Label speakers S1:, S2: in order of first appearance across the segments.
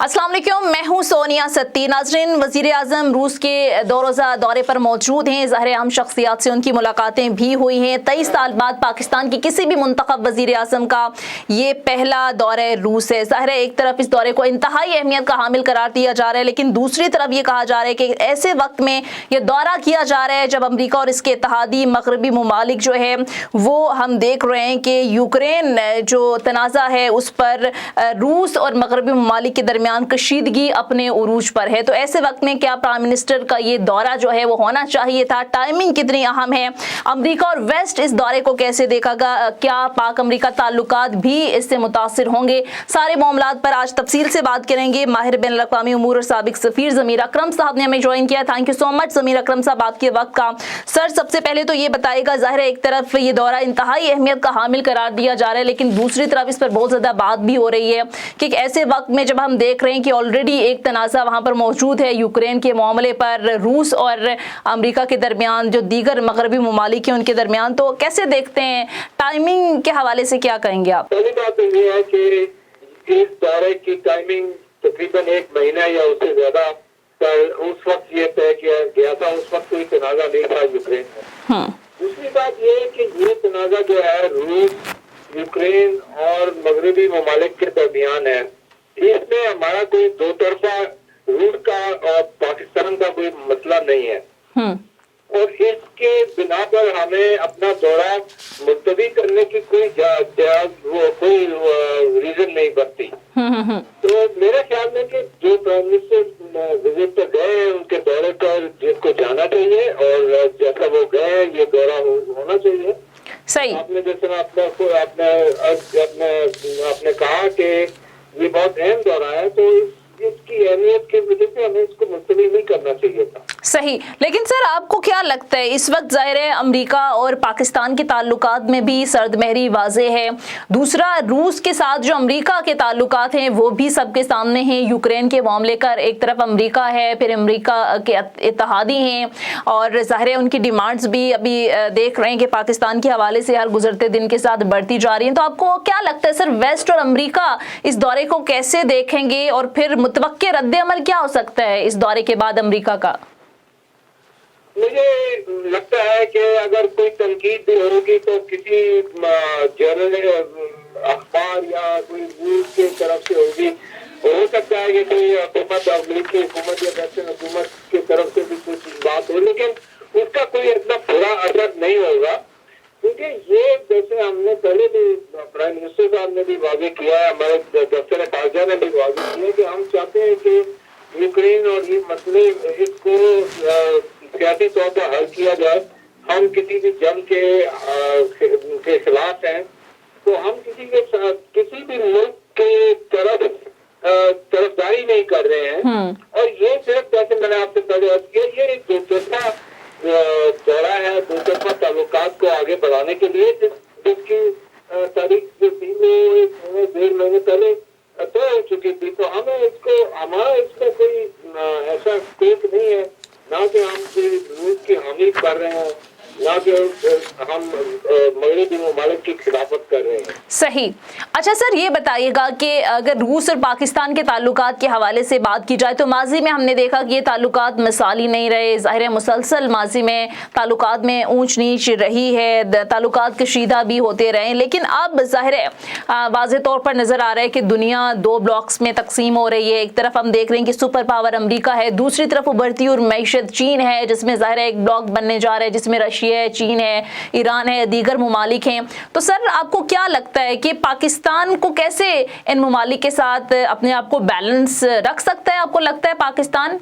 S1: अस्सलाम वालेकुम, मैं हूं सोनिया सत्ती। नाज़रीन, वज़ीर आज़म रूस के 2 रोज़ा दौरे पर मौजूद हैं। ज़ाहिर अहम शख्सियात से उनकी मुलाकातें भी हुई हैं। 23 साल बाद पाकिस्तान के किसी भी मुंतखब वज़ीर आज़म का ये पहला दौरा रूस है। ज़ाहिर है, एक तरफ इस दौरे को इंतहाई अहमियत का हामिल करार दिया जा रहा है, लेकिन दूसरी तरफ ये कहा जा रहा है कि ऐसे वक्त में यह दौरा किया जा रहा है जब अमरीका और इसके इत्तेहादी मगरबी ममालिक जो है वो हम देख रहे हैं कि यूक्रेन जो तनाज़ा है उस पर रूस और मगरबी ममालिक के दरमियान कशीदगी अपने उरूज पर है। तो ऐसे वक्त में क्या प्राइम मिनिस्टर का ये दौरा जो है वो होना चाहिए था? टाइमिंग कितनी अहम है? अमेरिका और वेस्ट इस दौरे को कैसे देखेगा? क्या पाक अमेरिका ताल्लुकात भी इससे मुतासिर होंगे? सारे मामलात पर आज तफसील से बात करेंगे। माहिर बैनुल अक़वामी उमूर और साबिक सफ़ीर ज़मीर अकरम साहब ने हमें ज्वाइन किया। थैंक यू सो मच ज़मीर अकरम साहब, आपके वक्त का। सर, सबसे पहले तो ये बताइएगा, ज़ाहिर है एक तरफ ये दौरा इंतहाई अहमियत का हामिल करार दिया जा रहा है, लेकिन दूसरी तरफ इस पर बहुत ज़्यादा बात भी हो रही है कि ऐसे वक्त में जब हम देख रहे हैं कि ऑलरेडी एक तनाज़ा वहाँ पर मौजूद है यूक्रेन के मामले पर, रूस और अमेरिका के दरमियान, जो दीगर मगरबी ममालिक हैं उनके दरमियान, तो कैसे देखते हैं? टाइमिंग के हवाले से क्या कहेंगे आप?
S2: पहली बात तो ये है कि इस दौरे की टाइमिंग तकरीबन 1 महीना या उससे ज्यादा उस वक्त ये तय किया गया था। उस वक्त कोई तनाज़ा नहीं था यूक्रेन में। दूसरी बात ये है कि ये तनाज़ा जो है रूस, यूक्रेन और मगरबी ममालिक के दरमियान है, इसमें हमारा कोई दो तरफा रूस का और पाकिस्तान का कोई मसला नहीं है। और इसके बिना पर हमें अपना दौरा मुलतवी करने की कोई रीजन नहीं बनती। तो मेरे ख्याल में कि जो प्राइम मिनिस्टर विजिट पर गए हैं उनके दौरे पर जिनको जाना चाहिए और जैसा वो गए ये दौरा होना चाहिए।
S1: सही।
S2: आपने जैसे आपने कहा कि ये बहुत अहम दौरा है, तो इसकी अहमियत की वजह से हमें इसको मुलतवी नहीं करना चाहिए था।
S1: सही। लेकिन सर, आपको क्या लगता है, इस वक्त ज़ाहिर है अमेरिका और पाकिस्तान के ताल्लुकात में भी सर्दमहरी वाज़े है। दूसरा, रूस के साथ जो अमेरिका के ताल्लुकात हैं वो भी सबके सामने हैं। यूक्रेन के मामले कर एक तरफ अमेरिका है, फिर अमेरिका के इत्तेहादी हैं और ज़ाहिर है उनकी डिमांड्स भी अभी देख रहे हैं कि पाकिस्तान के हवाले से हर गुजरते दिन के साथ बढ़ती जा रही हैं। तो आपको क्या लगता है सर, वेस्ट और अमेरिका इस दौरे को कैसे देखेंगे और फिर मुतवक्के रद्द-ए-अमल क्या हो सकता है इस दौरे के बाद अमेरिका का?
S2: मुझे लगता है कि अगर कोई तनकीद भी होगी तो किसी जर्नल अखबार या कोई न्यूज की तरफ से होगी। हो सकता है कि कोई हुकूमत, अमेरिकी हुकूमत या वेस्टर्न हुकूमत की तरफ से भी कुछ बात हो, लेकिन उसका कोई इतना बुरा असर नहीं होगा, क्योंकि ये जैसे हमने पहले भी प्राइम मिनिस्टर साहब ने भी वाजे किया है, हमारे दफ्तर खारजा ने भी वाजे किया कि हम चाहते हैं कि यूक्रेन और ये मसले इसको सियासी तौर पर हल किया जाए। हम किसी भी जंग के खिलाफ हैं, तो हम किसी भी मुल्क के तरफदारी नहीं कर रहे हैं। और ये सिर्फ, जैसे मैंने आपसे पहले अर्ज किया, ये एक दोतरफा दौरा है, दोतरफा ताल्लुकात को आगे बढ़ाने के लिए, जिसकी तारीख जो थी वो 1 महीने पहले तय हो चुकी थी। तो हमारा इसमें कोई ऐसा स्टेक नहीं है, ना कि हम रूस की हामी कर रहे हैं, ना कि हम मगरबी ममालिक की खिलाफत कर रहे हैं।
S1: सही। अच्छा सर, ये बताइएगा कि अगर रूस और पाकिस्तान के ताल्लुकात के हवाले से बात की जाए तो माजी में हमने देखा कि ये ताल्लुकात मिसाली नहीं रहे। ज़ाहिर है मुसलसल माजी में ताल्लुकात में ऊंच नीच रही है, ताल्लुकात कशीदा भी होते रहे, लेकिन अब ज़ाहिर है वाज़े तौर पर नज़र आ रहा है कि दुनिया 2 ब्लॉक्स में तकसीम हो रही है। एक तरफ हम देख रहे हैं कि सुपर पावर अमरीका है, दूसरी तरफ उभरती हुई मईशत चीन है, जिसमें ज़ाहिर है एक ब्लॉक बनने जा रहा है जिसमें रशिया है, चीन है, ईरान है, दीगर ममालिक हैं। तो सर, आपको क्या लगता है कि पाकिस्तान को कैसे इन ममालिक के साथ अपने आप को बैलेंस रख सकता है? आपको लगता है पाकिस्तान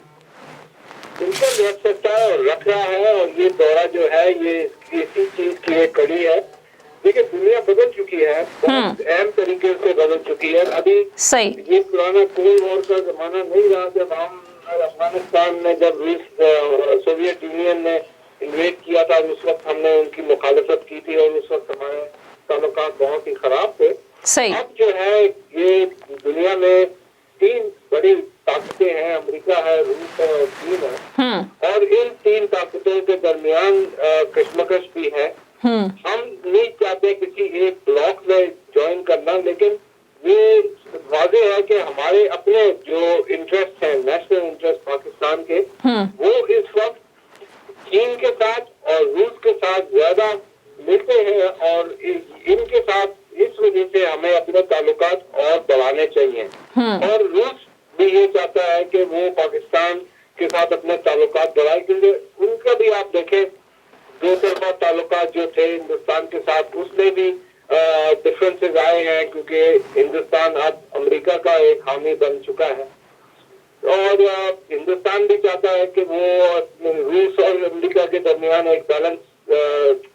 S2: बिल्कुल रख सकता है और रख रहा है, और ये दौरा जो है ये इसी चीज की एक कड़ी है। देखिए, दुनिया बदल चुकी है, बहुत अहम तरीके से बदल चुकी है। अभी
S1: सही,
S2: ये पुराना कोल्ड वॉर का जमाना नहीं रहा जब हम अफगानिस्तान में, जब रूस सोवियत यूनियन ने इन्वेट किया था, उस वक्त हमने उनकी मुखालफत की थी और उस वक्त हमारे ताल्लुकात बहुत ही खराब थे।
S1: सही।
S2: अब जो है ये दुनिया में 3 बड़ी ताकतें हैं, अमेरिका है, रूस है और चीन है, और इन 3 ताकतों के दरमियान कशमकश भी है। हम नहीं चाहते किसी एक ब्लॉक में ज्वाइन करना, लेकिन ये वाजे है कि हमारे अपने जो नहीं है। और रूस भी ये चाहता है कि वो पाकिस्तान के साथ अपने ताल्लुकात बढ़ाए, क्योंकि उनका भी आप देखें दो तरफा ताल्लुकात जो थे हिंदुस्तान के साथ, उसमें भी डिफरेंसेस आए हैं, क्योंकि हिंदुस्तान अब अमेरिका का एक हामी बन चुका है। और हिंदुस्तान भी चाहता है कि वो रूस और अमेरिका के दरमियान एक बैलेंस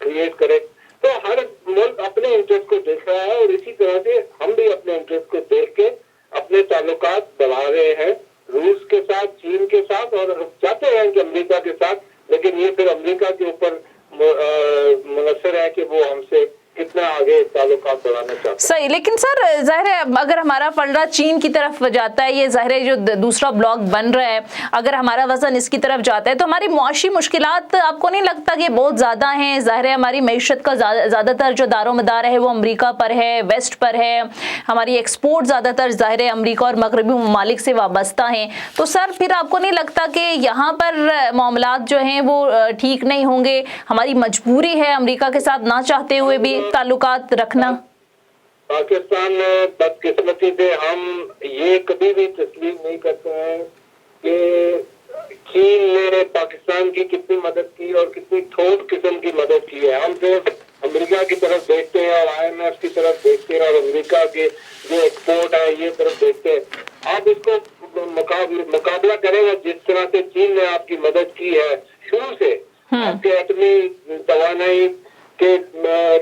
S2: क्रिएट करे। तो हर मुल्क अपने इंटरेस्ट को देख रहा है, और इसी तरह से हम भी अपने इंटरेस्ट को देख के अपने ताल्लुकात बढ़ा रहे हैं रूस के साथ, चीन के साथ, और हम चाहते हैं कि अमेरिका के साथ, लेकिन ये फिर अमेरिका के ऊपर मुनसर है कि वो हमसे कितना आगे ताल्लुकात बढ़ाना चाहते हैं।
S1: सही, लेकिन सर जाहिर है अगर हमारा पलड़ा चीन की तरफ जाता है, ये जाहिर है जो दूसरा ब्लॉक बन रहा है, अगर हमारा वजन इसकी तरफ जाता है तो हमारी मुआशी मुश्किलात आपको नहीं लगता कि बहुत ज़्यादा हैं? जाहिर है हमारी मईशत का ज़्यादातर जो दारोमदार है वो अमेरिका पर है, वेस्ट पर है, हमारी एक्सपोर्ट ज़्यादातर जाहिर है अमेरिका और मगरबी ममालिक से वाबस्ता हैं। तो सर फिर आपको नहीं लगता कि यहाँ पर मामलात जो हैं वो ठीक नहीं होंगे? हमारी मजबूरी है अमेरिका के साथ ना चाहते हुए भी ताल्लुकात रखना।
S2: पाकिस्तान में बदकिस्मती से हम ये कभी भी तस्लीम नहीं करते हैं कि चीन ने पाकिस्तान की कितनी मदद की और कितनी ठोस किस्म की मदद की है। हम सिर्फ अमेरिका की तरफ देखते हैं और IMF की तरफ देखते हैं और अमेरिका के जो एक्सपोर्ट है ये तरफ देखते हैं। आप इसको मुकाबला करेंगे जिस तरह से चीन ने आपकी मदद की है शुरू से, आपके एटमी तवानाई के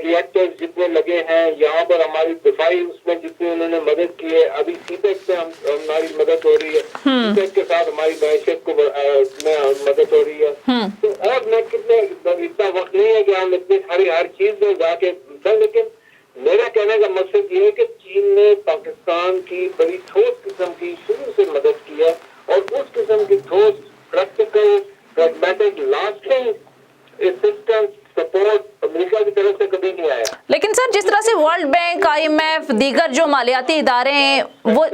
S2: रिएक्टर्स जितने लगे हैं यहाँ पर, हमारी दिफाई उसमें जितनी उन्होंने मदद की है, अभी सीपेक से हमारी मदद हो रही है, सीपेक के साथ हमारी मैशत को में मदद हो रही है। तो और मैं कितने इतना वक्त नहीं है कि हम इतनी सारी हर चीज में जाके, लेकिन मेरा कहने का मकसद ये है कि चीन ने पाकिस्तान की बड़ी ठोस किस्म की शुरू से मदद की है, और उस किस्म की ठोस practical pragmatic lasting assistance support America की तरफ से कभी नहीं आया।
S1: लेकिन सर जिस तरह से वर्ल्ड बैंक, IMF, दीगर जो मालियाती इदारे हैं वो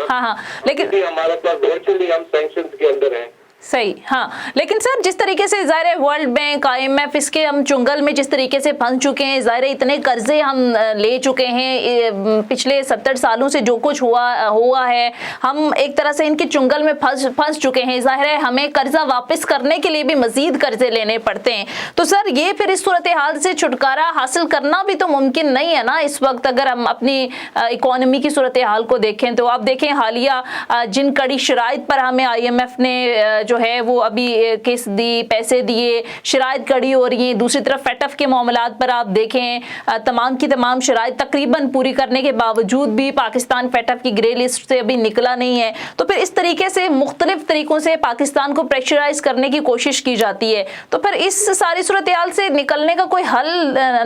S1: हाँ, लेकिन
S2: हमारे पास वर्चुअली हम सैंक्शंस के अंदर हैं।
S1: सही, हाँ, लेकिन सर जिस तरीके से ज़ाहिर है वर्ल्ड बैंक, IMF इसके हम चुंगल में जिस तरीके से फंस चुके हैं, ज़ाहिर है इतने कर्जे हम ले चुके हैं पिछले 70 सालों से, जो कुछ हुआ है हम एक तरह से इनके चुंगल में फंस चुके हैं। ज़ाहिर है हमें कर्जा वापस करने के लिए भी मजीद कर्जे लेने पड़ते हैं। तो सर ये फिर इस सूरत हाल से छुटकारा हासिल करना भी तो मुमकिन नहीं है ना इस वक्त, अगर हम अपनी इकोनॉमी की सूरत हाल को देखें तो। आप देखें हालिया जिन कड़ी शराइत पर हमें IMF ने जो है वो अभी किस्त दी, पैसे दिए, शराइत कड़ी हो रही हैं। दूसरी तरफ फेटफ के मामलात पर आप देखें तमाम की तमाम शराइत तकरीबन पूरी करने के बावजूद भी पाकिस्तान फेटफ की ग्रे लिस्ट से अभी निकला नहीं है। तो फिर इस तरीके से मुख्तलिफ तरीकों से पाकिस्तान को प्रेशराइज करने की कोशिश की जाती है। तो फिर इस सारी सूरत हाल से निकलने का कोई हल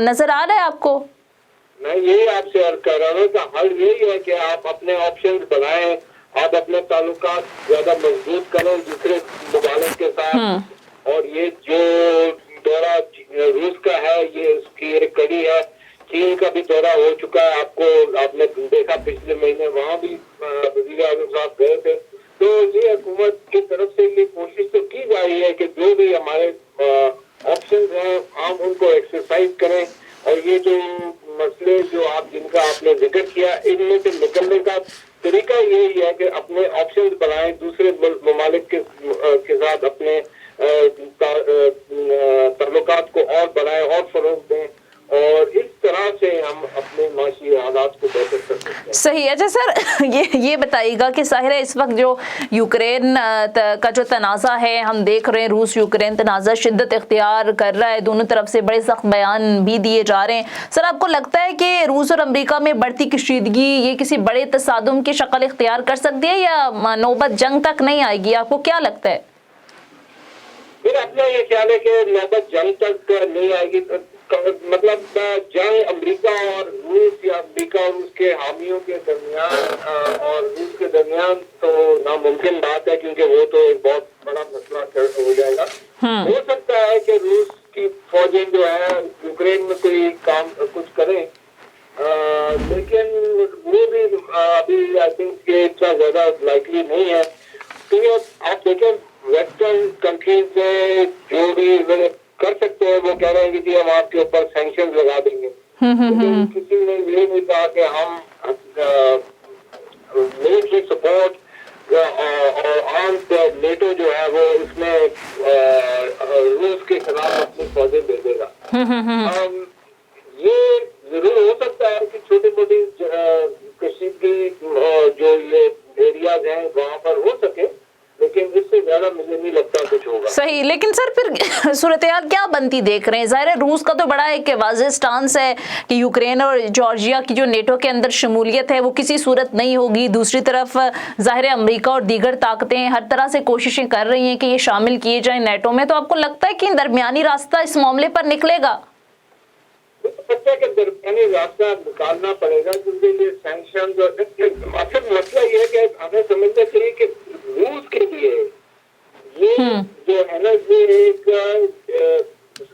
S1: नजर आ रहा है आपको?
S2: मैं यही आपसे अर्ज कर रहा हूँ कि हल यही है कि आप अपने ऑप्शंस बनाएं, आप अपने ताल्लुकात ज्यादा मजबूत करें दूसरे ममालिक के साथ। और ये जो दौरा रूस का है ये उसकी एक कड़ी है। चीन का भी दौरा हो चुका है, आपने देखा पिछले महीने वहाँ भी वज़ीर आज़म साहब गए थे। तो ये हुकूमत की तरफ से ये कोशिश तो की जा रही है कि जो भी हमारे ऑप्शन हैं हम उनको एक्सरसाइज करें, और ये जो मसले जो जिनका आपने जिक्र किया इनमें से निकलने का तरीका यही है कि अपने ऑप्शंस बढ़ाएं, दूसरे ममालिक के साथ अपने ताल्लुकात को और बढ़ाएं और फरोग दें, और इस तरह से हम अपने माशी हालात को बेहतर कर सकते हैं।
S1: सही। अच्छा सर ये बताइएगा कि ज़ाहिर है इस वक्त जो यूक्रेन का जो तनाज़ा है हम देख रहे हैं, रूस यूक्रेन तनाज़ा शिद्दत इख्तियार कर रहा है, दोनों तरफ से बड़े सख्त बयान भी दिए जा रहे हैं। सर आपको लगता है कि रूस और अमेरिका में बढ़ती कशीदगी ये किसी बड़े तसादुम की शक्ल इख्तियार कर सकती है या नौबत जंग तक नहीं आएगी? आपको क्या लगता है?
S2: फिर अपना ये ख्याल है कि नौबत जंग तक नहीं आएगी। मतलब जंग अमेरिका और रूस या अमेरिका और उसके हामियों के दरमियान और रूस के दरमियान तो नामुमकिन बात है, क्योंकि वो तो एक बहुत बड़ा मसला हो जाएगा। हो सकता है कि रूस की फौजें जो है यूक्रेन में कोई काम कुछ करें, लेकिन वो भी अभी आई थिंक इतना ज्यादा लाइकली नहीं है। तो आप देखें वेस्टर्न कंट्रीज में जो भी कर सकते हैं वो कह रहे हैं कि हम आपके ऊपर सैंक्शन लगा देंगे। किसी ने ये नहीं कहा कि हम मिलिट्री सपोर्ट और आर्म्स नेटो जो है वो इसमें रूस के खिलाफ अपनी फौजें दे देगा। ये जरूर हो सकता है कि छोटी मोटी कशीदगी जो ये एरियाज हैं वहां पर हो सके, लेकिन इससे ज्यादा मुझे नहीं लगता कुछ होगा।
S1: सही, लेकिन सर फिर सूरत-ए-हाल क्या बनती देख रहे हैं? जाहिर है रूस का तो बड़ा एक वाज़ेह स्टांस है कि यूक्रेन और जॉर्जिया की जो नेटो के अंदर शमूलियत है वो किसी सूरत नहीं होगी। दूसरी तरफ जाहिर है अमेरिका और दीगर ताकतें हर तरह से कोशिशें कर रही हैं कि ये शामिल किए जाएं नेटो में। तो आपको लगता है कि दरमियानी रास्ता इस मामले पर निकलेगा?
S2: सत्य के दरमियानी रास्ता निकालना पड़ेगा, क्योंकि ये सैंक्शन असल मसला ये है कि हमें समझना चाहिए कि रूस के लिए ये जो है ना ये एक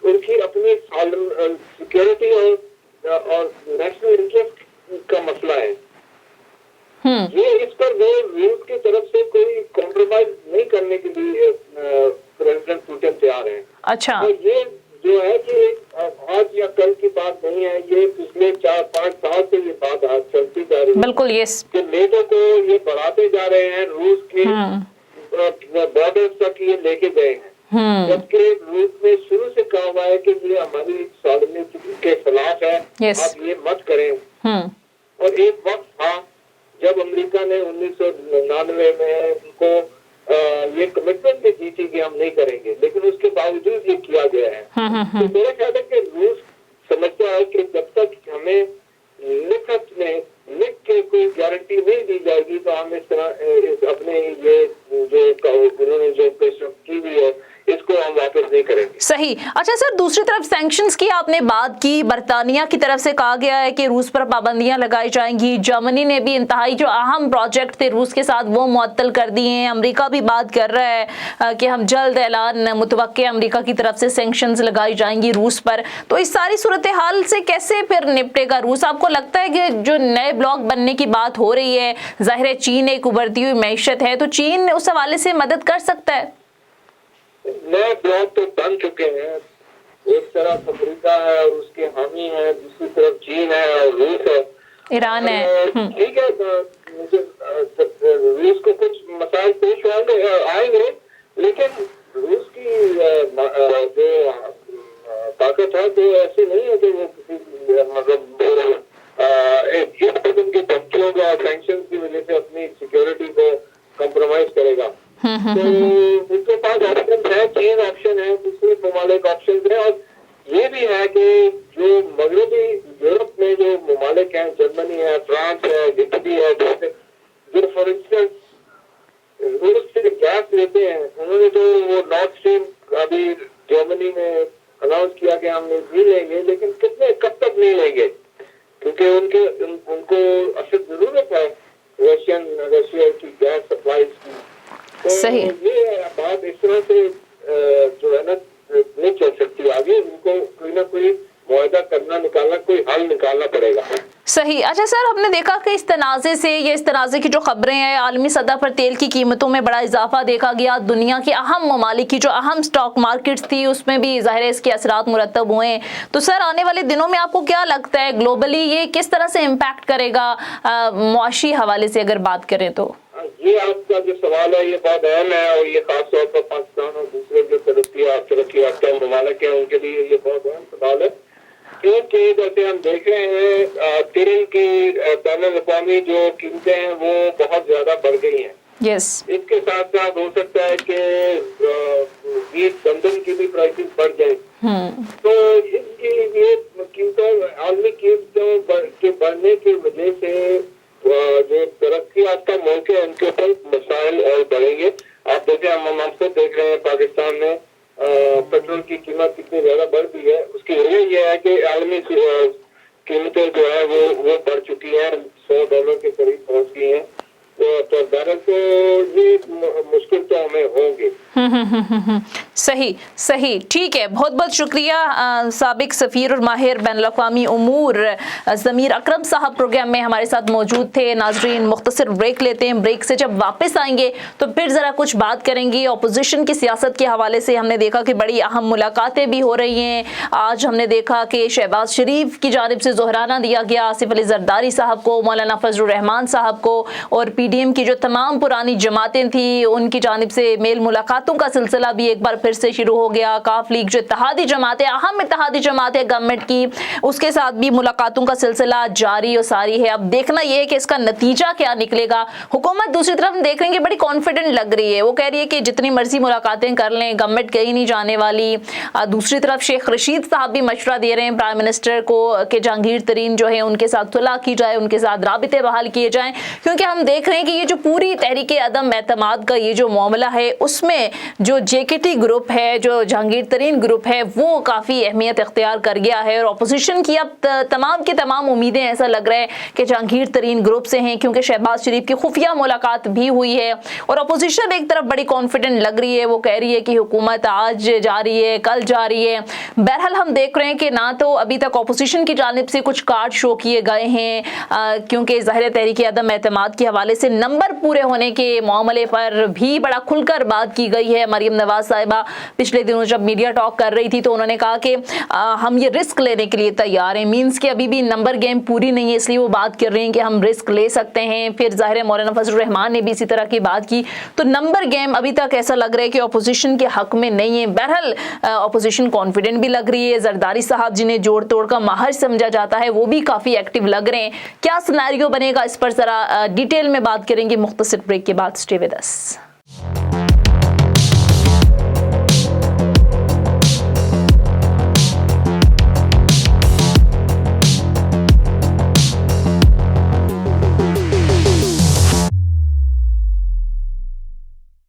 S2: उनकी अपनी सिक्योरिटी और नेशनल इंटरेस्ट का मसला है। ये इस पर वो रूस की तरफ से कोई कॉम्प्रोमाइज नहीं करने के लिए प्रेसिडेंट पुतिन तैयार है।
S1: अच्छा,
S2: तो ये जो है कि आज या कल की बात नहीं है, ये पिछले 4-5 साल से ये बात आज चलती जा रही है।
S1: बिल्कुल, यस।
S2: कि नेटो को ये बढ़ाते जा रहे हैं, रूस के बॉर्डर्स तक ये लेके गए हैं, जबकि रूस ने शुरू से कहा हुआ है कि ये हमारी सॉवरेनिटी के खिलाफ है, आप ये मत करें। और एक वक्त था जब अमेरिका ने 1999 में उनको ये कमिटमेंट भी दी थी कि हम नहीं करेंगे, लेकिन उसके बावजूद ये किया गया है। तो मेरा ख्याल है कि रूस समझता है कि जब तक हमें लिख के कोई गारंटी नहीं दी जाएगी तो हम इस तरह अपने ये जो उन्होंने जो पेशकश की हुई है इसको हम वापस नहीं करेंगे।
S1: सही। अच्छा सर, दूसरी तरफ सैंक्शंस की आपने बात की, बरतानिया की तरफ से कहा गया है कि रूस पर पाबंदियां लगाई जाएंगी। जर्मनी ने भी इंतहाई जो अहम प्रोजेक्ट थे रूस के साथ वो मुअत्तल कर दिए हैं। अमेरिका भी बात कर रहा है कि हम जल्द ऐलान मुतवक्के अमेरिका की तरफ से सैंक्शंस लगाई जाएंगी रूस पर। तो इस सारी सूरत हाल से कैसे फिर निपटेगा रूस? आपको लगता है कि जो नए ब्लॉक बनने की बात हो रही है, जाहिर है चीन एक उभरती हुई मैशत है, तो चीन उस हवाले से मदद कर सकता है?
S2: नए ब्लॉक तो बन चुके हैं। एक तरफ अमेरिका है और उसके हामी है, दूसरी तरफ चीन है और रूस है,
S1: ईरान है।
S2: ठीक है, रूस को कुछ मसाइल पेश आएंगे, लेकिन रूस की जो ताकत है तो ऐसी नहीं है कि वो किसी मतलब एक किस्म की धमकियों का सैंक्शन की वजह से अपनी सिक्योरिटी को कॉम्प्रोमाइज करेगा। तो उनके पास ऑप्शन है, चीन ऑप्शन है, दूसरे ममालिक ऑप्शन है, और ये भी है कि जो मगरबी यूरोप में जो ममालिक हैं, जर्मनी है, फ्रांस है, इटली है, जो फॉर इंस्टेंस रूस से गैस लेते हैं, उन्होंने तो वो नॉर्थ स्ट्रीम अभी जर्मनी ने अनाउंस किया कि हम नहीं लेंगे, लेकिन कितने कब तक नहीं लेंगे, क्योंकि उनको असल जरूरत है रशिया की गैस सप्लाईज की। तो
S1: सही।
S2: ये बात इस तरह से जो है ना नहीं चल सकती आगे, उनको कोई ना कोई मुआहदा करना, कोई हल निकालना पड़ेगा।
S1: सही। अच्छा सर, हमने देखा कि इस तनाज़े से, ये इस तनाज़े की जो खबरें हैं, आलमी सतह पर तेल की कीमतों में बड़ा इजाफा देखा गया। दुनिया के अहम ममालिक की जो अहम स्टॉक मार्केट्स थी उसमें भी ज़ाहिर है इसके असरात मुरतब हुए हैं। तो सर आने वाले दिनों में आपको क्या लगता है ग्लोबली ये किस तरह से इम्पैक्ट करेगा मुआशी हवाले से अगर बात करें तो?
S2: ये आपका जो सवाल है ये बहुत अहम है, और ये खासतौर पर पाकिस्तान और दूसरे जो तरक्की याफ्ता ममालिक हैं उनके लिए ये बहुत अहम सवाल है, क्योंकि जैसे हम देख रहे हैं तेल की बैनुल-अक़वामी जो कीमतें हैं वो बहुत ज्यादा बढ़ गई हैं।
S1: यस।
S2: इसके साथ साथ हो सकता है कि गंदम की भी प्राइसेस बढ़ जाए, तो इसकी ये कीमतों, आलमी कीमतों के बढ़ने की वजह से जो तरक्की याफ्ता मुल्क है उनके ऊपर मसाइल और बढ़ेंगे। आप देखें, हम खुद देख रहे हैं पाकिस्तान में पेट्रोल की कीमत कितनी ज्यादा बढ़ गई है। उसकी वजह यह है कि आलमी कीमतें जो है वो बढ़ चुकी हैं, $100 के करीब पहुंच गई हैं, तो बैरल तो ये मुश्किल तो हमें होंगे।
S1: सही सही, ठीक है, बहुत बहुत शुक्रिया। साबिक सफ़ीर और माहिर बैनुल-अक़वामी उमूर ज़मीर अकरम साहब प्रोग्राम में हमारे साथ मौजूद थे। नाज़रीन, मुख्तसर ब्रेक लेते हैं, ब्रेक से जब वापस आएंगे तो फिर ज़रा कुछ बात करेंगे अपोजिशन की सियासत के हवाले से। हमने देखा कि बड़ी अहम मुलाकातें भी हो रही हैं। आज हमने देखा कि शहबाज शरीफ की जानिब से ज़ोहराना दिया गया आसिफ अली ज़रदारी साहब को, मौलाना फजलुर रहमान साहब को, और PDM की जो तमाम पुरानी जमातें थी उनकी जानिब से मेल मुलाकातों का सिलसिला भी एक बार फिर से शुरू हो गया। काफ लीग जो इत्तेहादी जमातें, अहम इत्तेहादी जमातें गवर्नमेंट की, उसके साथ भी मुलाकातों का सिलसिला जारी और सारी है। अब देखना यह है कि इसका नतीजा क्या निकलेगा। हुकूमत दूसरी तरफ देख रहे हैं कि बड़ी कॉन्फिडेंट लग रही है, वो कह रही है कि जितनी मर्जी मुलाकातें कर लें, गवर्नमेंट कहीं नहीं जाने वाली। दूसरी तरफ शेख रशीद साहब भी मशवरा दे रहे हैं प्राइम मिनिस्टर को कि जहांगीर तरीन जो है उनके साथ सुलह की जाए, उनके साथ राबिते बहाल किए जाएं, क्योंकि हम देख रहे हैं कि ये जो पूरी तहरीक अदम एतमाद का ये जो मामला है उसमें जो JKT ग्रुप है, जो जहांगीर तरीन ग्रुप है, वो काफ़ी अहमियत इख्तियार कर गया है। और अपोजिशन की अब तमाम की तमाम उम्मीदें ऐसा लग रहा है कि जहांगीर तरीन ग्रुप से हैं, क्योंकि शहबाज शरीफ की खुफिया मुलाकात भी हुई है। और अपोजिशन एक तरफ बड़ी कॉन्फिडेंट लग रही है, वो कह रही है कि हुकूमत आज जा रही है, कल जा रही है। बहरहाल हम देख रहे हैं कि ना तो अभी तक अपोजिशन की जानिब से कुछ कार्ड शो किए गए हैं, क्योंकि ज़ाहिर तहरीक अदम एतमाद के हवाले से नंबर पूरे होने के मामले पर भी बड़ा खुलकर बात की गई है। मरीम नवाज साहिबा पिछले दिनों जब मीडिया टॉक कर रही थी तो उन्होंने कहा कि हम ये रिस्क लेने के लिए तैयार हैं, मींस कि अभी भी नंबर गेम पूरी नहीं है, इसलिए वो बात कर रहे हैं कि हम रिस्क ले सकते हैं। फिर ज़ाहिर मौलाना फजलुर रहमान ने भी इसी तरह की बात की। तो नंबर गेम अभी तक ऐसा लग रहा है कि अपोजिशन के हक में नहीं है। बहरहाल अपोजिशन कॉन्फिडेंट भी लग रही है। जरदारी साहब जिन्हें जोड़ तोड़ का माहिर समझा जाता है वो भी काफ़ी एक्टिव लग रहे हैं। क्या सिनेरियो बनेगा इस पर ज़रा डिटेल में बात करेंगे मुख्तसर ब्रेक के बाद। Stay with us.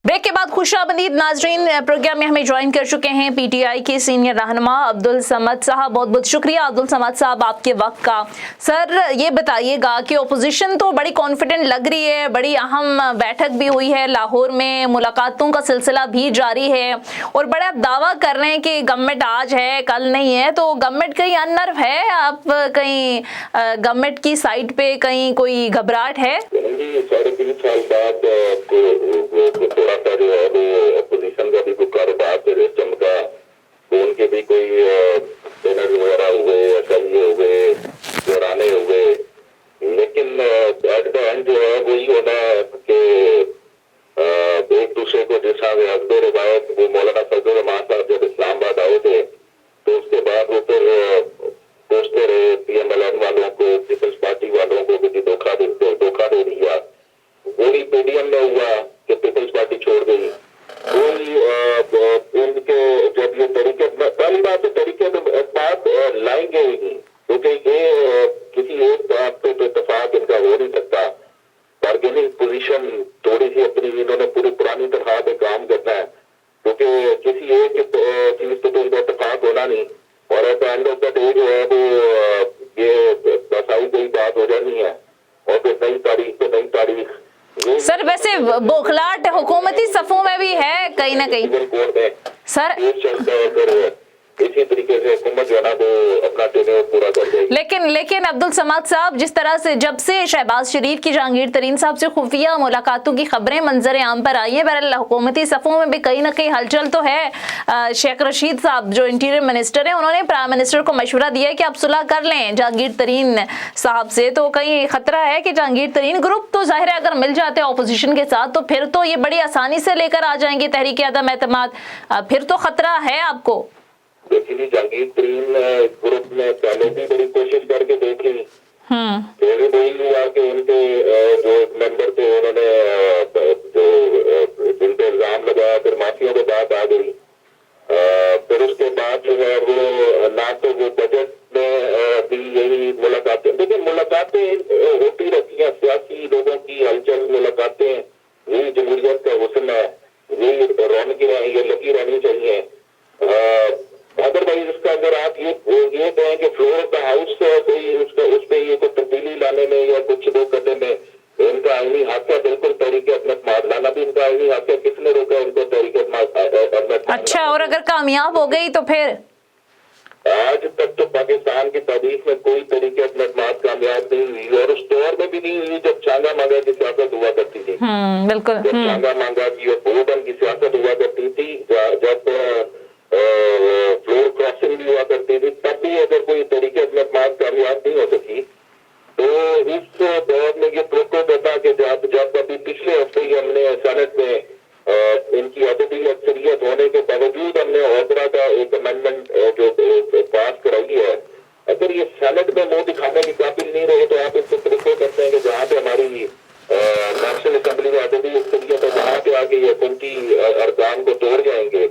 S1: ब्रेक के बाद खुशामदीद नाजरीन, प्रोग्राम में हमें ज्वाइन कर चुके हैं PTI के सीनियर रहनुमा अब्दुल समद साहब। बहुत बहुत शुक्रिया अब्दुल समद साहब आपके वक्त का। सर, ये बताइएगा कि अपोजिशन तो बड़ी कॉन्फिडेंट लग रही है, बड़ी अहम बैठक भी हुई है लाहौर में, मुलाकातों का सिलसिला भी जारी है और बड़ा दावा कर रहे हैं कि गवर्नमेंट आज है कल नहीं है। तो गवर्नमेंट कहीं अनर्व है, आप कहीं गवर्नमेंट की साइड पे कहीं कोई घबराहट है?
S2: 3.5 साल बाद थोड़ा सा जो है वो अपोजिशन का भी कोई कारोबार से चमका, तो उनके भी कोई डिनर वगैरह हुए, असेंबली हुए, दोहराने हुए, लेकिन एट द एंड जो है वही होना कि एक दूसरे को जैसा अकबर रिवायत वो मौलाना फजलुर रहमान साहब जब इस्लामाबाद आए थे तो उसके बाद वो फिर पूछते रहे PMLN वालों को, पीपल्स पार्टी वालों को कि धोखा दे दिया। वही PDM में हुआ कि पीपल्स पार्टी छोड़ गई। वही उनके जब ये तरीके, पहली बात तो तरीके बात लाएंगे ही नहीं, क्योंकि ये किसी एक बात पे तो इत्तेफाक इनका हो नहीं सकता। बार्गेनिंग पोजीशन थोड़ी सी अपनी इन्होंने पूरी पुरानी तरह पे काम करना है, क्योंकि किसी एक चीज पे तो इनका इत्तेफाक होना नहीं। और at the end of the day जो है वो ये बसाई गई बात हो जानी है और फिर नई तारीख पे नई तारीख।
S1: सर, वैसे बौखलाहट हुकूमती सफों में भी है कहीं ना कहीं सर, इसी तरीके से हुकूमत जो है ना वो अपना टेन्योर पूरा कर देगी। लेकिन अब्दुल समद साहब, जिस तरह से जब से शहबाज शरीफ की जहांगीर तरीन साहब से खुफिया मुलाकातों की खबरें मंजर आम पर आई हैं, बहरहाल हुकूमती सफ़ों में भी कहीं ना कहीं हलचल तो है। शेख रशीद साहब जो इंटीरियर मिनिस्टर हैं उन्होंने प्राइम मिनिस्टर को मशवरा दिया है कि आप सुलह कर लें जहांगीर तरीन साहब से। तो कहीं खतरा है कि जहांगीर तरीन ग्रुप तो जाहिर है अगर मिल जाते हैं अपोजिशन के साथ तो फिर तो ये बड़ी आसानी से लेकर आ जाएंगे तहरीक अदम एतमाद, फिर तो खतरा है आपको?
S2: देखिए, जहांगीर तरीन ग्रुप ने पहले भी बड़ी कोशिश करके देखी, फिर वही हुआ कि उनके जो मेंबर थे उन्होंने जो जिन पे इल्जाम लगाया, फिर माफियों को बात आ गई। फिर उसके बाद जो है वो ना तो वो बजट में भी यही मुलाकातें, देखिए मुलाकातें होती रहती हैं, सियासी लोगों की हलचल मुलाकातें, यही जमहूरियत का हुस्न है, यही रौनकें हैं, ये लगी रहनी चाहिए। अदरवाइज इसका अगर आप ये कहें कि फ्लोर ऑफ द हाउस कोई उस पे ये कोई तब्दीली लाने में या कुछ वो करने में इनका आईनी हाथ है, बिल्कुल तरीके अपने लाना भी इनका आईनी हाथ है। किसने रोका इनको तरीके?
S1: अच्छा, और अगर कामयाब हो गई तो फिर
S2: आज तक तो पाकिस्तान की तारीख में कोई तरीके अपने अतमाद कामयाब नहीं हुई, और उस दौर में भी नहीं हुई जब चांगा मांगा की सियासत हुआ करती थी।
S1: बिल्कुल।
S2: जब चांगा मांगा की और बोर्डन की सियासत हुआ करती थी, जब फ्लोर क्रॉसिंग भी हुआ करती थी, तब भी अगर कोई तरीके अपने अतमाद कामयाब नहीं हो सकी, तो इस दौर में ये प्रोको देता कि जब अभी पिछले हफ्ते ही हमने सेनेट में इनकी अदबी अक्सरियत होने के बावजूद हमने ओबरा का एक अमेंडमेंट जो पास कराई है, अगर ये सेनेट में मुंह दिखाने के काबिल नहीं रहे तो आप इसको प्रोको करते हैं कि जहाँ पे हमारी नेशनल असेंबली में अदबी अक्सरियत है, वहाँ पे आके ये हुकूमती अरकान को तोड़ जाएंगे,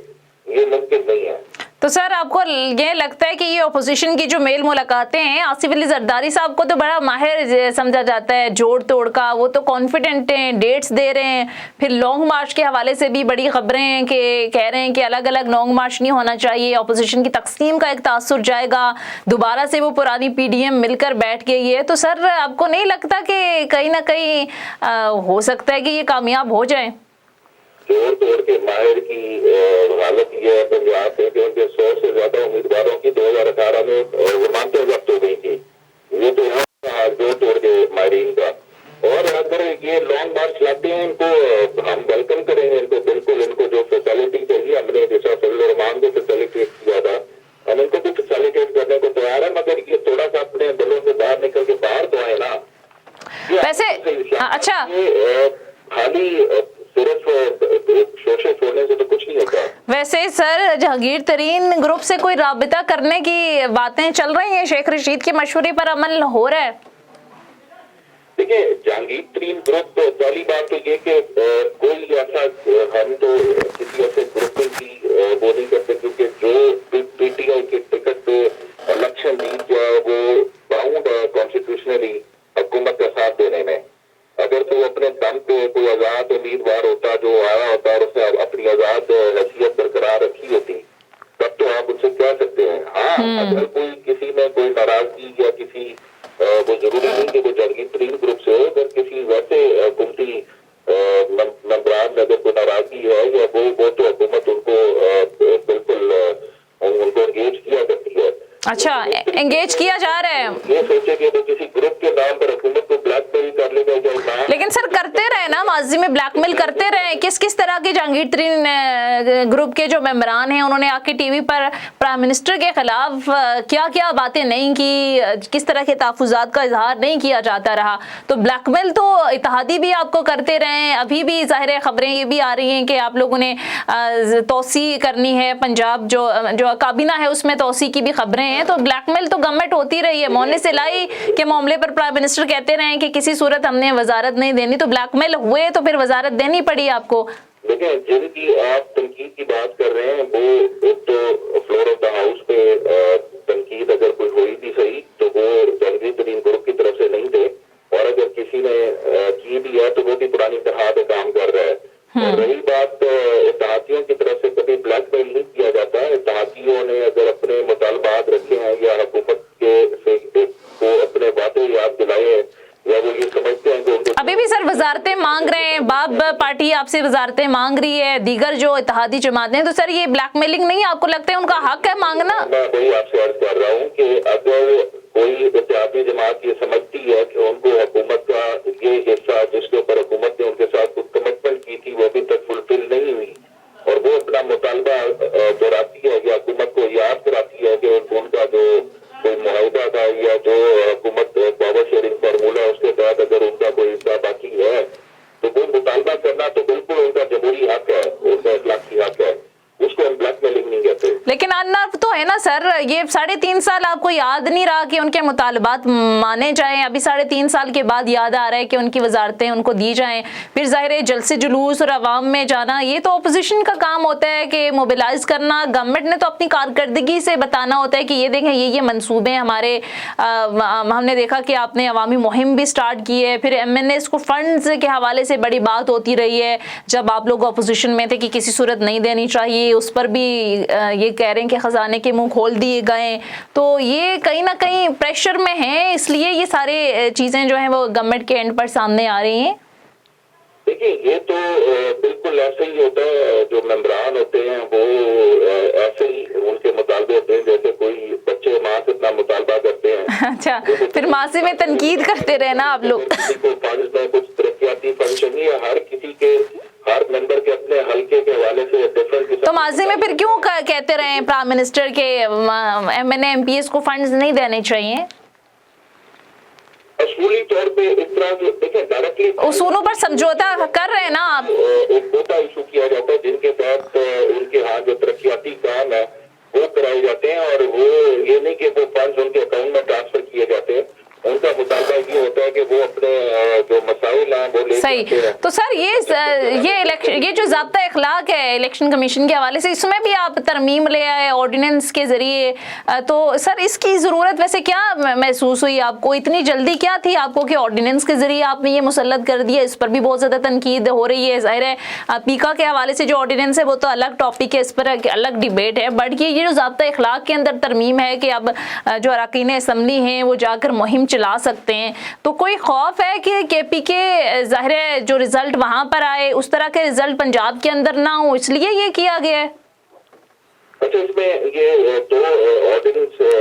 S2: ये मुमकिन नहीं है।
S1: तो सर आपको ये लगता है कि ये अपोजिशन की जो मेल मुलाकातें हैं, आसिफ अली जरदारी साहब को तो बड़ा माहिर समझा जाता है जोड़ तोड़ का, वो तो कॉन्फिडेंट हैं, डेट्स दे रहे हैं, फिर लॉन्ग मार्च के हवाले से भी बड़ी खबरें हैं कि कह रहे हैं कि अलग अलग लॉन्ग मार्च नहीं होना चाहिए, अपोजिशन की तकसीम का एक तासुर जाएगा, दोबारा से वो पुरानी पीडीएम मिलकर बैठ गई है। तो सर आपको नहीं लगता कि कहीं ना कहीं हो सकता है कि ये कामयाब हो जाए?
S2: जोड़ तोड़ के माहिर की हालत ये है पंजाब में कि उनके 100 से ज्यादा उम्मीदवारों की 2018 में जमानतें जब्त हो गई थी। ये तो है जोड़ तोड़ के माहिरीन का। और अगर ये लॉन्ग मार्च लाते हैं इनको हम वेलकम करेंगे, इनको बिल्कुल, इनको जो फैसिलिटी चाहिए हमने जैसा फजल रहमान को फैसिलिटेट किया था, हम इनको भी फैसिलिटेट करने को तैयार है, मगर ये थोड़ा सा अपने दलों से बाहर निकल के बाहर तो आए ना।
S1: वैसे अच्छा,
S2: खाली सिर्फ शोषण छोड़ने से तो कुछ नहीं होता।
S1: वैसे सर जहांगीर तरीन ग्रुप से कोई राबिता करने की बातें चल रही हैं, शेख रशीद के मशवरे पर अमल हो रहा है?
S2: देखिए जहांगीर तरीन ग्रुप, पहली बात तो ये कि कोई ऐसा हम तो किसी ऐसे ग्रुप की वो नहीं करते, क्योंकि जो पीटीआई के टिकट पे इलेक्शन जीत जाए वो बाउंड है कॉन्स्टिट्यूशनली हुकूमत का साथ देने में। अगर कोई अपने दम पे कोई आजाद उम्मीदवार होता जो आया होता और उसने अपनी आजाद हैसियत बरकरार रखी होती, तब तो आप उनसे कह सकते हैं। हाँ, अगर कोई किसी में कोई नाराजगी या किसी वो जरूरी नहीं कि वो जहांगीर तरीन ग्रुप से हो, अगर किसी वैसे हुकूमती मेंबरान में अगर कोई नाराजगी है या वो तो हुकूमत उनको बिल्कुल उनको एंगेज किया करती है।
S1: अच्छा, एंगेज किया जा रहा है।
S2: ये सोचे कि वो किसी ग्रुप के नाम पर हुकूमत को ब्लैकमेल कर लेगा या,
S1: लेकिन सर करते रहे ना, माजी में ब्लैकमेल करते रहे। किस किस तरह के जहांगीर तरीन ग्रुप के जो मेंबरान हैं उन्होंने आके टीवी पर प्राइम मिनिस्टर के खिलाफ क्या क्या बातें नहीं की, किस तरह के तहफ़्फ़ुज़ात का इजहार नहीं किया जाता रहा। तो ब्लैकमेल तो इत्तेहादी भी आपको करते रहे। अभी भी ज़ाहिर खबरें ये भी आ रही हैं कि आप लोगों ने तोसी करनी है, पंजाब जो काबीना है उसमें तोसी की भी खबरें हैं। तो ब्लैकमेल तो गवर्नमेंट होती रही है। मौने सिलाई के मामले पर प्राइम मिनिस्टर कहते रहे कि किसी सूरत हमने वजारत नहीं देनी, तो ब्लैकमेल हुए तो फिर वजारत देनी पड़ी आपको।
S2: देखिए जिनकी आप तनकीद की बात कर रहे हैं वो तो फ्लोर ऑफ द हाउस पे तनकीद अगर कोई हुई भी सही तो वो जहांगीर तरीन ग्रुप की तरफ से नहीं थे, और अगर किसी ने की भी है तो वो भी पुरानी तरह पे काम कर रहा है। और रही बात इत्तेहादियों की तरफ से कभी ब्लैकमेल नहीं किया जाता। इत्तेहादियों ने अगर अपने मुतालबात रखे हैं या हुकूमत के को अपने वादे याद दिलाए या वो ये समझते हैं कि
S1: अभी भी सर वजारतें मांग रहे हैं, बाब पार्टी आपसे वजारतें मांग रही है, दीगर जो इत्तेहादी जमातें, तो सर ये ब्लैकमेलिंग नहीं आपको लगता है उनका हक है मांगना?
S2: मैं वही आपसे अर्ज कर रहा हूँ कि अगर कोई इत्तेहादी जमात ये समझती है कि उनको हुकूमत का ये हिस्सा जिसके ऊपर हुकूमत ने उनके साथ कुछ कमिटमेंट की थी वो अभी तक फुलफिल नहीं हुई, और वो अपना मुतालबा दोहराती है या हुकूमत को याद कराती है कि उनका जो कोई मुआहिदा था या जो हुकूमत पावर शेयरिंग फार्मूला उसके तहत अगर उनका कोई हिस्सा बाकी है तो वो मुतालबा करना तो बिल्कुल उनका जमहूरी हक है, उनका इखलाकी हक है, उसको हम ब्लैकमेलिंग नहीं कहते।
S1: लेकिन अनर्फ तो है ना सर, ये 3.5 साल आपको याद नहीं रहा कि उनके मुतालबात माने जाएं, अभी 3.5 साल के बाद याद आ रहा है कि उनकी वजारतें उनको दी जाएं, फिर जाहिर है जलसे जुलूस और अवाम में जाना, ये तो अपोजिशन का काम होता है कि मोबिलाइज करना। गवर्नमेंट ने तो अपनी कारकर्दगी से बताना होता है कि ये देखें ये मंसूबे हमारे, हमने देखा कि आपने अवामी मुहिम भी स्टार्ट की है, फिर MNAs को फंड्स के हवाले से बड़ी बात होती रही है जब आप लोग अपोजिशन में थे कि किसी सूरत नहीं देनी चाहिए, उस पर भी ये कह रहे हैं कि खजाने के मुंह खोल दिए गए। तो ये कहीं ना कहीं प्रेशर में है, इसलिए ये सारे चीजें जो हैं वो गवर्नमेंट के एंड पर सामने आ रही हैं।
S2: देखिए ये तो बिल्कुल ऐसे ही होता है, जो मेंबरान होते हैं वो ऐसे ही उनके मुतालबे होते हैं, जैसे कोई बच्चे माँ से अपना मुतालबा करते हैं।
S1: अच्छा, फिर मासी में तनकीद करते रहे ना आप लोग।
S2: किसी को फंड में कुछ तरक्याती फंड चाहिए, हर किसी के हर मेंबर के अपने हल्के के हवाले से डिफरेंट।
S1: तो माजी में फिर क्यों कहते रहे प्राइम मिनिस्टर के MNA MPs को फंड्स नहीं देने चाहिए?
S2: असूली तौर पे इस तरह के देखिए डायरेक्टली
S1: उसूलों पर समझौता कर रहे हैं ना आप।
S2: एक कोटा इशू किया जाता है जिनके तहत उनके यहाँ जो तरक्याती काम है वो कराए जाते हैं, और वो ये नहीं कि वो फंड्स उनके अकाउंट में ट्रांसफर किए जाते हैं। उनका मुतालबा ये होता है कि वो अपने जो मसाइल हैं वो ले
S1: सही। तो सर ये जो ज़ाब्ता इखलाक है इलेक्शन कमीशन के हवाले से, इसमें भी आप तरमीम ले आए ऑर्डिनेंस के जरिए, तो सर इसकी ज़रूरत वैसे क्या महसूस हुई आपको? इतनी जल्दी क्या थी आपको कि ऑर्डिनेंस के जरिए आपने ये मुसल्लत कर दिया? इस पर भी बहुत ज़्यादा तनकीद हो रही है। ज़ाहिर है पीका के हवाले से जो ऑर्डिनेंस है वो तो अलग टॉपिक है, इस पर अलग डिबेट है, बट ये जो ज़ाब्ता इखलाक के अंदर तरमीम है कि अब जो अरकान असम्बली हैं वो जाकर मुहिम चला सकते हैं, तो कोई खौफ है कि KP के ज़ाहिर है जो रिजल्ट वहां पर आए उस तरह के रिजल्ट पंजाब के अंदर ना हो, इसलिए ये किया गया है?
S2: अच्छा, इसमें ये दो ऑर्डिनेंस है,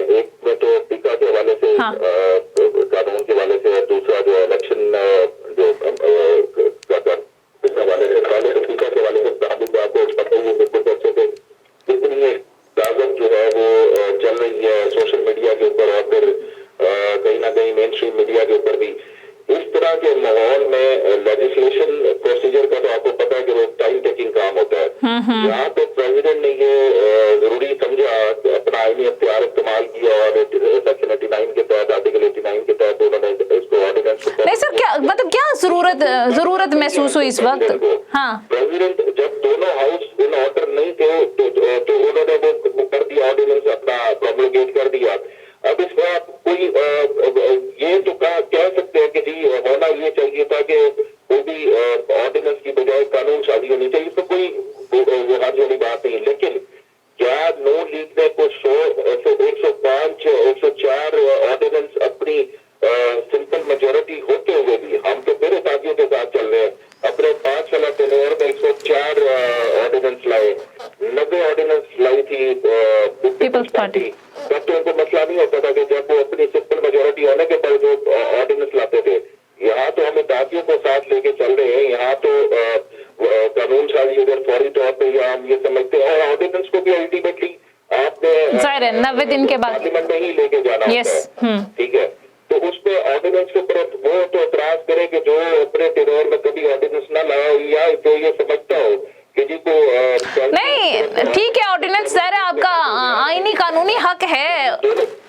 S2: एक में तो पीका के हवाले से
S1: हाँ।
S2: कानून के हवाले से, दूसरा जो इलेक्शन जो हवाले से पीका के हवाले से आपको पता ही है बिल्कुल अच्छे से कितनी ताकत जो है वो चल रही है सोशल मीडिया के ऊपर, और फिर कहीं ना कहीं मेन स्ट्रीम मीडिया के ऊपर भी। इस तरह के माहौल में लेजिस्लेशन प्रोसीजर का तो आपको पता है कि वो टाइम टेकिंग काम होता है। यहाँ पे प्रेसिडेंट ने ये जरूरी समझा, अपना आईनी अख्तियार इस्तेमाल किया और सेक्शन 89 के तहत, आर्टिकल 89 के तहत उन्होंने इसको ऑर्डिनेंस।
S1: नहीं सर, क्या मतलब क्या जरूरत महसूस हुई इस वक्त? हाँ,
S2: प्रेसिडेंट जब दोनों हाउस इन ऑर्डर नहीं थे तो उन्होंने वो कर दिया, ऑर्डिनेंस अपना प्रोमulgate कर दिया। अब इसमें आप कोई ये तो कह सकते हैं कि जी होना ये चाहिए था कि कोई भी ऑर्डिनेंस की बजाय कानून साजी होनी चाहिए, तो कोई वो हाथ वाली बात नहीं। लेकिन क्या नो लीग ने कुछ 105 104 ऑर्डिनेंस अपनी सिंपल मेजोरिटी होते हुए भी, हम तो फिर साथियों के साथ चल रहे हैं, अपने 5 साल टेन्योर में 104 ऑर्डिनेंस लाए, 90 ऑर्डिनेंस लाई थी पीपल्स पार्टी। तब तो उनको मसला नहीं होता था कि जब वो अपनी सिंपल मेजोरिटी होने के बावजूद ऑर्डिनेंस लाते थे। यहाँ तो हम साथियों को साथ लेके चल रहे हैं, यहाँ तो कानून साजी अगर फौरी तौर पर या हम ये समझते हैं, और ऑर्डिनेंस को भी अल्टीमेटली आपने
S1: जाहिर है 90 दिन के बाद
S2: पार्लियामेंट में ही लेके जाना होता है, ठीक है। तो उसमें ऑर्डिनेंस के ऊपर वो तो एतराज करे कि जो अपने टेन्योर में कभी ऑर्डिनेंस ना लाया हो, या जो ये समझता हो कि जी को
S1: नहीं, ठीक है ऑर्डिनेंस ज़ाहिर है आपका आईनी कानूनी हक है,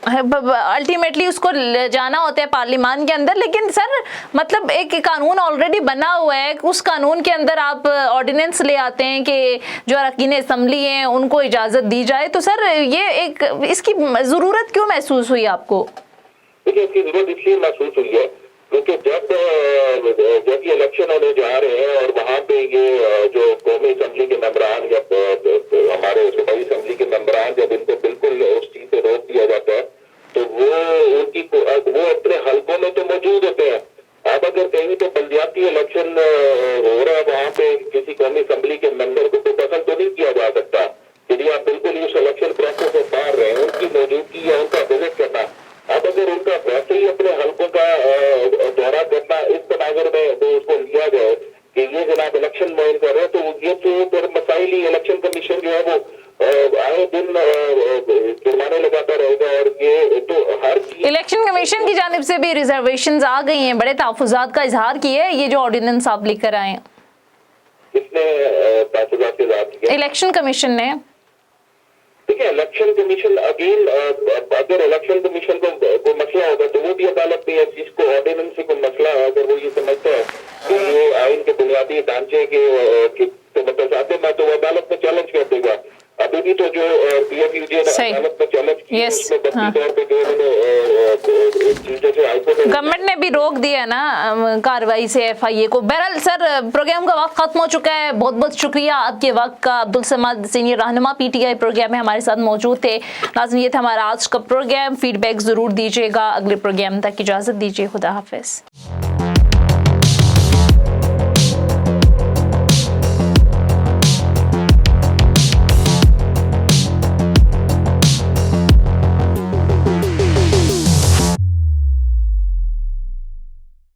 S1: अल्टीमेटली उसको जाना होता है पार्लियामान के अंदर, लेकिन सर मतलब एक कानून ऑलरेडी बना हुआ है, उस कानून के अंदर आप ऑर्डिनेंस ले आते हैं कि जो अरकान असम्बली हैं उनको इजाज़त दी जाए, तो सर ये एक इसकी ज़रूरत क्यों महसूस हुई आपको?
S2: देखिए, इसकी जरूरत इसलिए महसूस हुई है क्योंकि जब ये इलेक्शन होने जा रहे हैं और वहाँ पे ये जो कौमी असम्बली के मेंबरान या हमारे सूबाई असम्बली के मेंबरान, जब इनको बिल्कुल उस चीज से रोक दिया जाता है तो वो अपने हल्कों में तो मौजूद होते हैं। अब अगर कहीं तो बल्दियाती इलेक्शन हो रहा है, वहाँ पे किसी कौमी असम्बली के मेंबर को तो पसंद तो नहीं किया जा सकता, यदि आप बिल्कुल इस इलेक्शन प्रोसेस से बाहर रहे हैं, उनकी मौजूदगी या उनका विजिट करना। अब अगर उनका वैसे ही अपने हल्कों का दौरा करना इस तनाजर में तो उसको लिया जाए कि ये जनाब इलेक्शन मुहिम कर रहे हैं, तो ये तो फिर मसाइल ही इलेक्शन कमीशन जो है वो आए दिन जुर्माने लगाता रहेगा, और ये तो हर
S1: इलेक्शन कमीशन की जानिब से भी रिजर्वेशंस आ गई हैं, बड़े तहफ़्फ़ुज़ात का इजहार किया है ये जो ऑर्डिनेंस आप लेकर आए हैं।
S2: किसने तहफ़्फ़ुज़ात के इजहार किया?
S1: इलेक्शन कमीशन ने।
S2: देखिए, इलेक्शन कमीशन अगेन, अगर इलेक्शन कमीशन को कोई मसला होगा तो वो भी अदालत में है, जिसको ऑर्डिनेंस से कोई मसला है, अगर वो ये समझता है कि ये आइन के बुनियादी ढांचे के तो मतलब में, तो वो अदालत में चैलेंज कर देगा। अभी भी तो जो PFUJ अदालत में चैलेंज किया उसमें बत्ती तौर पे जो
S1: गवर्नमेंट ने भी रोक दिया ना कार्रवाई से FIA को। बहरहाल सर प्रोग्राम का वक्त खत्म हो चुका है, बहुत बहुत शुक्रिया आपके वक्त का। अब्दुल समद सीनियर रहनुमा PTI प्रोग्राम में हमारे साथ मौजूद थे। नाज़रीन, ये था हमारा आज का प्रोग्राम। फीडबैक जरूर दीजिएगा। अगले प्रोग्राम तक इजाजत दीजिए। खुदा हाफिज।